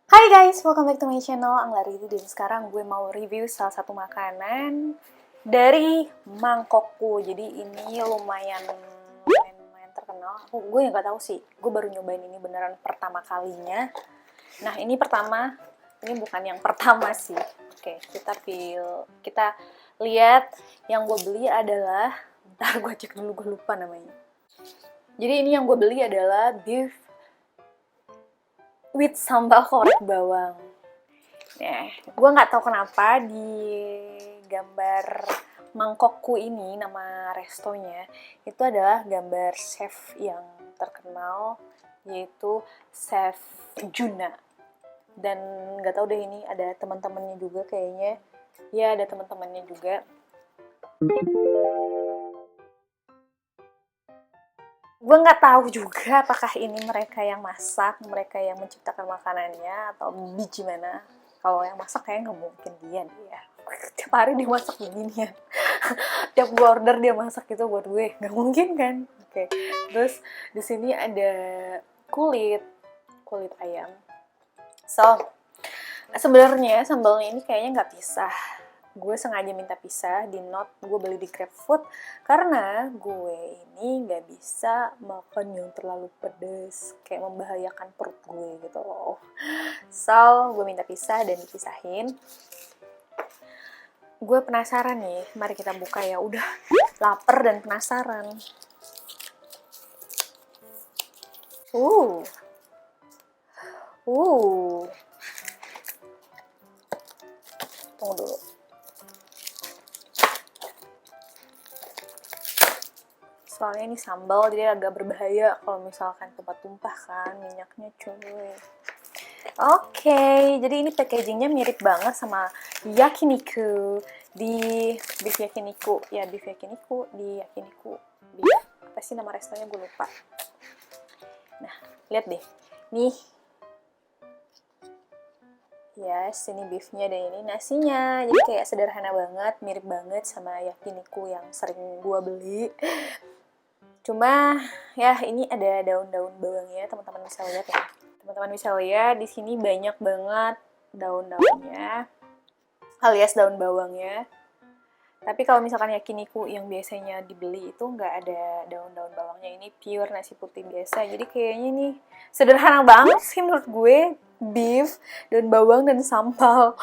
Hai guys, welcome back to my channel Angela Riri. Dan sekarang gue mau review salah satu makanan dari mangkokku. Jadi ini lumayan terkenal. Gue nggak tahu sih, gue baru nyobain ini beneran pertama kalinya. Nah ini bukan yang pertama sih. Oke, kita lihat. Yang gue beli adalah, bentar gue cek dulu, gue lupa namanya. Jadi ini yang gue beli adalah beef with sambal korek bawang. Nah, gue nggak tahu kenapa di gambar mangkokku ini, nama restonya itu adalah gambar chef yang terkenal, yaitu Chef Juna. Dan nggak tahu deh, ini ada teman-temannya juga kayaknya. Ya, ada teman-temannya juga. Gue nggak tahu juga apakah ini mereka yang masak, mereka yang menciptakan makanannya, atau gimana. Kalau yang masak kayak nggak mungkin dia nih ya. Tiap hari dia masak begini ya. Tiap gue order dia masak itu buat gue, nggak mungkin kan. Oke. Terus di sini ada kulit ayam. So, sebenarnya sambalnya ini kayaknya nggak pisah. Gue sengaja minta pisah di Note, gue beli di GrabFood karena gue ini nggak bisa makan yang terlalu pedes, kayak membahayakan perut gue gitu loh. So, gue minta pisah dan dipisahin. Gue penasaran nih, mari kita buka ya. Udah lapar dan penasaran. Uh. Tunggu dulu. Soalnya ini sambal, jadi agak berbahaya kalau misalkan tumpah-tumpah kan minyaknya cuy. Oke, jadi ini packagingnya mirip banget sama yakiniku di beef yakiniku. Ya, beef yakiniku di yakiniku. Beef, apa sih nama restonya, gue lupa. Nah, lihat deh. Nih. Yes, ini beefnya dan ini nasinya. Jadi kayak sederhana banget, mirip banget sama yakiniku yang sering gue beli. Cuma ya ini ada daun-daun bawangnya, teman-teman bisa lihat ya. Teman-teman bisa lihat di sini banyak banget daun-daunnya, alias daun bawangnya. Tapi kalau misalkan yakiniku yang biasanya dibeli itu nggak ada daun-daun bawangnya, ini pure nasi putih biasa. Jadi kayaknya ini sederhana banget sih menurut gue, beef, daun bawang dan sambal.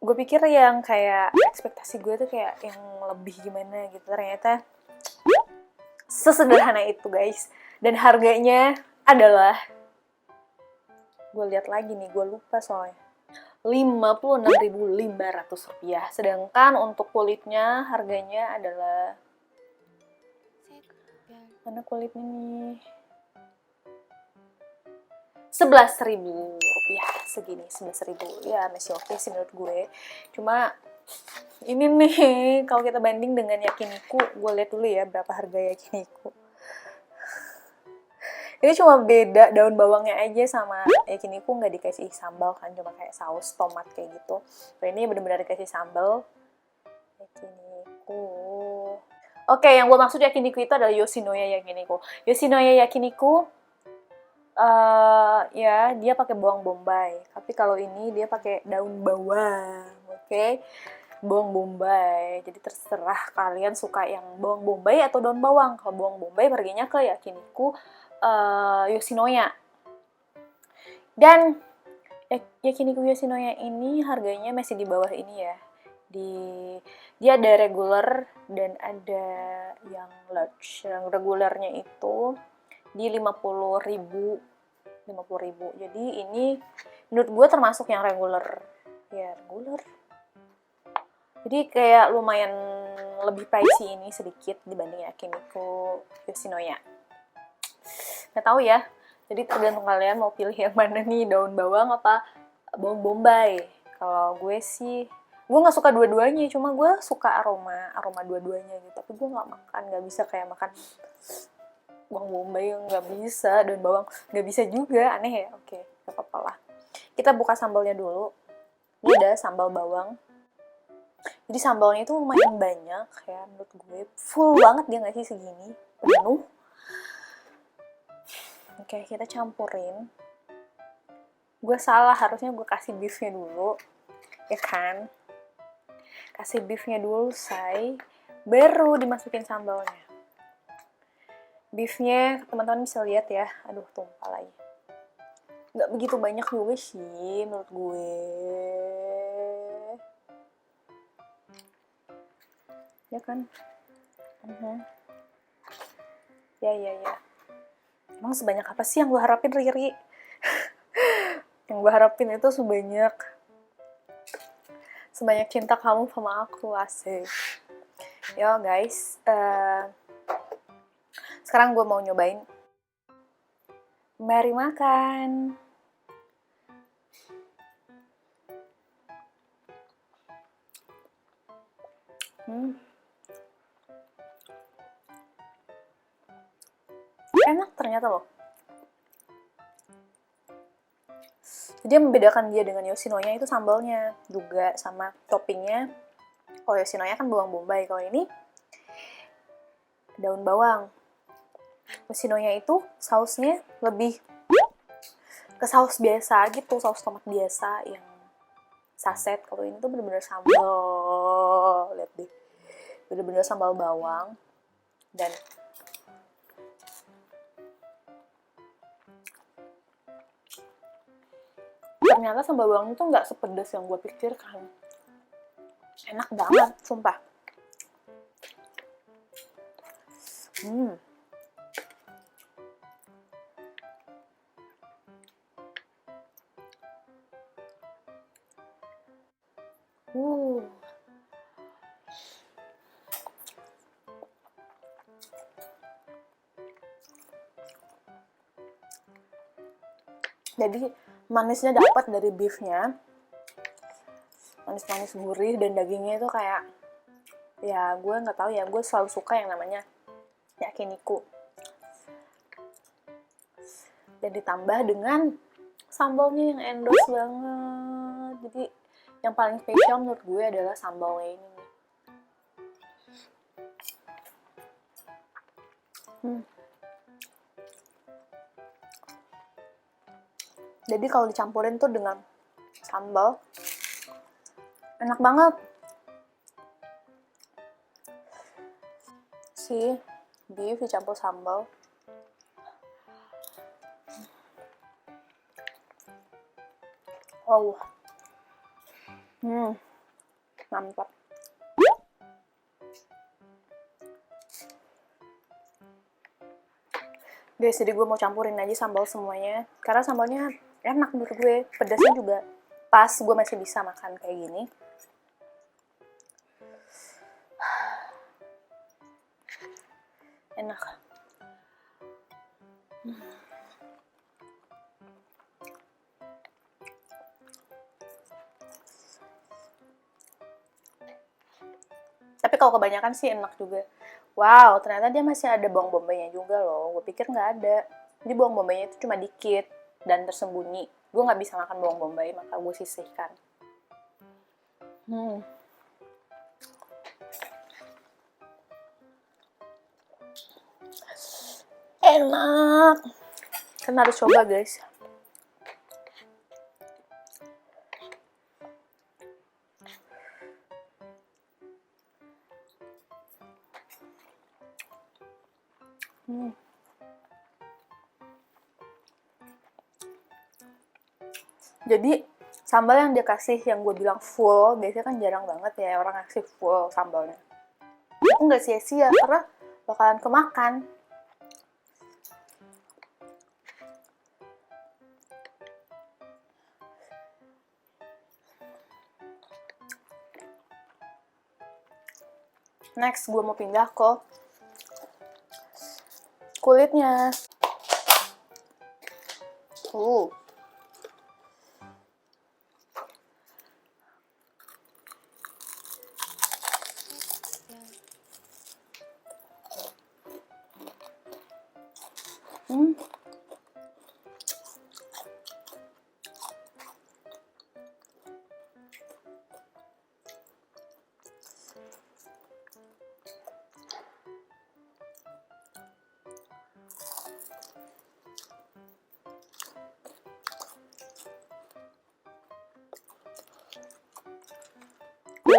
Gue pikir yang kayak ekspektasi gue tuh kayak yang lebih gimana gitu, ternyata sesederhana itu guys. Dan harganya adalah, gue lihat lagi nih, gue lupa soalnya, Rp56.500. Sedangkan untuk kulitnya harganya adalah, mana kulitnya nih, Rp11.000. Segini, Rp11.000. Ya masih oke sih menurut gue. Cuma ini nih, kalau kita banding dengan yakiniku, gue lihat dulu ya berapa harga yakiniku. Ini cuma beda daun bawangnya aja, sama yakiniku nggak dikasih sambal kan, cuma kayak saus tomat kayak gitu. Nah, ini benar-benar dikasih sambal. Yakiniku. Oke, yang gue maksud yakiniku itu adalah Yoshinoya yakiniku. Yoshinoya yakiniku, ya dia pakai bawang bombay. Tapi kalau ini dia pakai daun bawang, oke? Bawang bombay. Jadi terserah kalian suka yang bawang bombay atau daun bawang. Kalau bawang bombay perginya ke yakiniku Yoshinoya. Dan yakiniku Yoshinoya ini harganya masih di bawah ini ya. Dia ada regular dan ada yang large. Yang regulernya itu di 50.000. Jadi ini menurut gue termasuk yang regular. Ya, regular. Jadi kayak lumayan lebih pricey ini sedikit dibanding yakiniku Yoshinoya. Nggak tahu ya. Jadi tergantung kalian mau pilih yang mana nih, daun bawang apa bawang bombay. Kalau gue sih, gue nggak suka dua-duanya, cuma gue suka aroma dua-duanya gitu. Tapi gue nggak bisa kayak makan bawang bombay, nggak bisa, daun bawang nggak bisa juga, aneh ya. Oke, nggak apa-apa lah. Kita buka sambalnya dulu. Ini ada sambal bawang. Jadi sambalnya itu lumayan banyak ya, menurut gue full banget dia, nggak sih segini, penuh. Oke, kita campurin. gue salah, harusnya gue kasih beefnya dulu, ya kan? Kasih beefnya dulu, baru dimasukin sambalnya. Beefnya teman-teman bisa lihat ya, aduh tumpah lagi. Nggak begitu banyak juga sih menurut gue. Ya kan? Ya. Emang sebanyak apa sih yang gue harapin, Riri? Yang gue harapin itu sebanyak cinta kamu sama aku, asik. Yo guys, sekarang gue mau nyobain. Mari makan. Enak ternyata loh. Jadi yang membedakan dia dengan Yoshinoya itu sambalnya juga sama toppingnya. Kalau Yoshinoya kan bawang bombay, kalau ini daun bawang. Yoshinoya itu sausnya lebih ke saus biasa gitu, saus tomat biasa yang saset. Kalau ini tuh bener-bener sambal, lihat deh, bener-bener sambal bawang. Dan ternyata sambal bawang itu nggak sepedas yang gue pikirkan. Enak banget, sumpah. Jadi manisnya dapat dari beefnya, manis-manis gurih, dan dagingnya itu kayak, ya gue nggak tahu ya, gue selalu suka yang namanya yakiniku. Dan ditambah dengan sambalnya yang endos banget. Jadi yang paling spesial menurut gue adalah sambalnya ini. Jadi kalau dicampurin tuh dengan sambal, enak banget. Si beef dicampur sambal. Wow. Mantap. Guys, jadi gue mau campurin aja sambal semuanya. Karena sambalnya enak menurut gue. Pedasnya juga pas, gue masih bisa makan kayak gini. Enak. Tapi kalau kebanyakan sih enak juga. Wow, ternyata dia masih ada bawang bombaynya juga loh. Gue pikir nggak ada. Jadi bawang bombaynya itu cuma dikit dan tersembunyi. Gue nggak bisa makan bawang bombay, maka gue sisihkan. Enak. Kan harus coba guys. Jadi sambal yang dia kasih yang gue bilang full, biasanya kan jarang banget ya orang ngasih full sambalnya. Aku nggak sia-sia karena bakalan kemakan. Next, gue mau pindah ke kulitnya.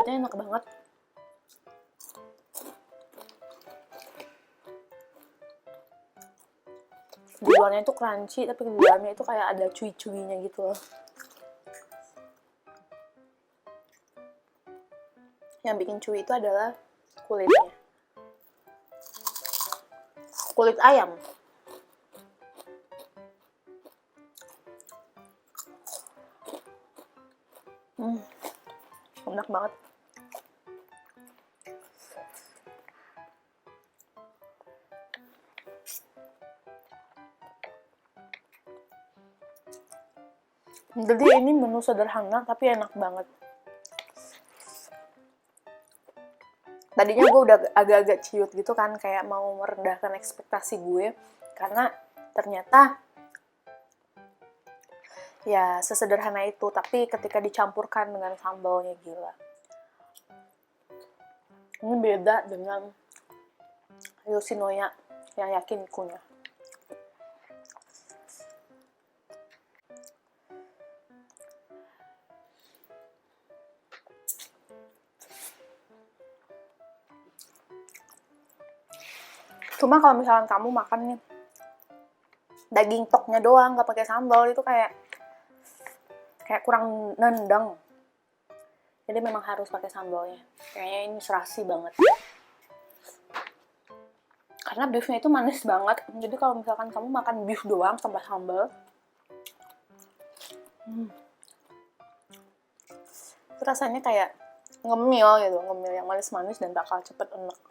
kulitnya enak banget. Di luarnya itu crunchy, tapi di dalamnya itu kayak ada cuy-cuynya gitu loh. Yang bikin cuy itu adalah kulitnya. Kulit ayam. Enak banget. Jadi ini menu sederhana tapi enak banget. Tadinya gue udah agak-agak ciut gitu kan, kayak mau merendahkan ekspektasi gue, karena ternyata ya sesederhana itu, tapi ketika dicampurkan dengan sambalnya gila. Ini beda dengan Yoshinoya yang Yakinikunya. Cuma kalau misalkan kamu makan nih daging toknya doang, nggak pakai sambal, itu kayak kurang nendang. Jadi memang harus pakai sambalnya. Kayaknya ini serasi banget. Karena beefnya itu manis banget. Jadi kalau misalkan kamu makan beef doang tanpa sambal, itu rasanya kayak ngemil gitu, ngemil yang manis-manis dan bakal cepet enek.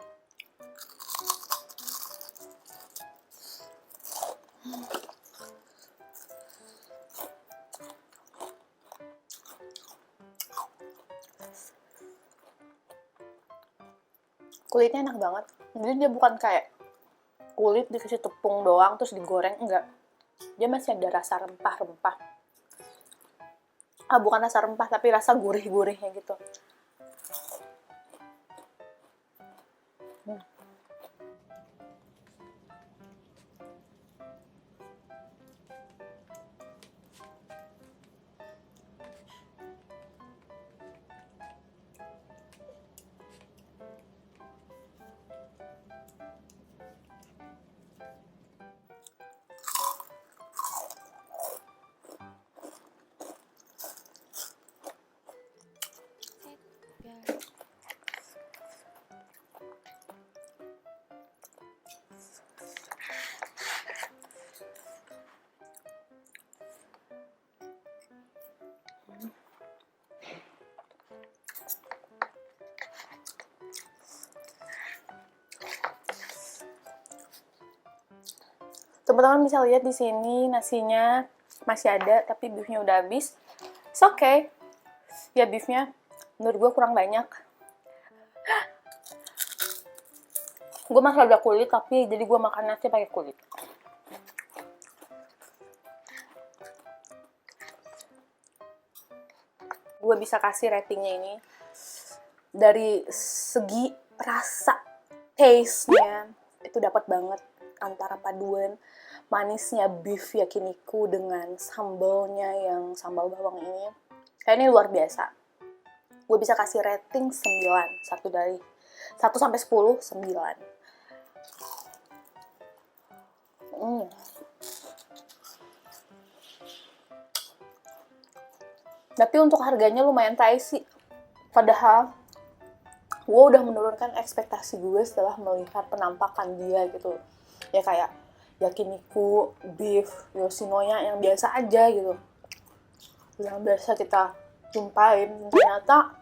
Kulitnya enak banget. Jadi dia bukan kayak kulit dikasih tepung doang terus digoreng, enggak. Dia masih ada rasa rempah-rempah. Bukan rasa rempah tapi rasa gurih-gurihnya gitu. Teman-teman bisa lihat di sini nasinya masih ada, tapi beefnya udah habis. It's okay. Ya beefnya menurut gue kurang banyak. Gue masalah udah kulit, tapi jadi gue makan nasi pakai kulit. Gue bisa kasih ratingnya ini dari segi rasa, taste-nya itu dapat banget antara paduan manisnya beef yakiniku dengan sambalnya yang sambal bawang ini. Kayak ini luar biasa. Gue bisa kasih rating 9. 1 dari 1 sampai 10, 9. Tapi untuk harganya lumayan pricey. Padahal gue udah menurunkan ekspektasi gue setelah melihat penampakan dia gitu. Ya kayak yakiniku, beef, Yoshinoya yang biasa aja gitu. Yang biasa kita jumpain, ternyata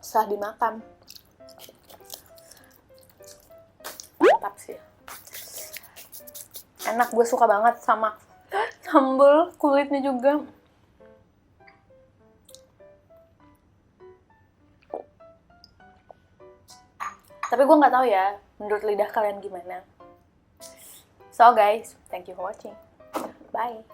setelah dimakan mantap sih. Enak, gue suka banget sama sambal kulitnya juga. Tapi gue nggak tahu ya menurut lidah kalian gimana. So guys, thank you for watching. Bye.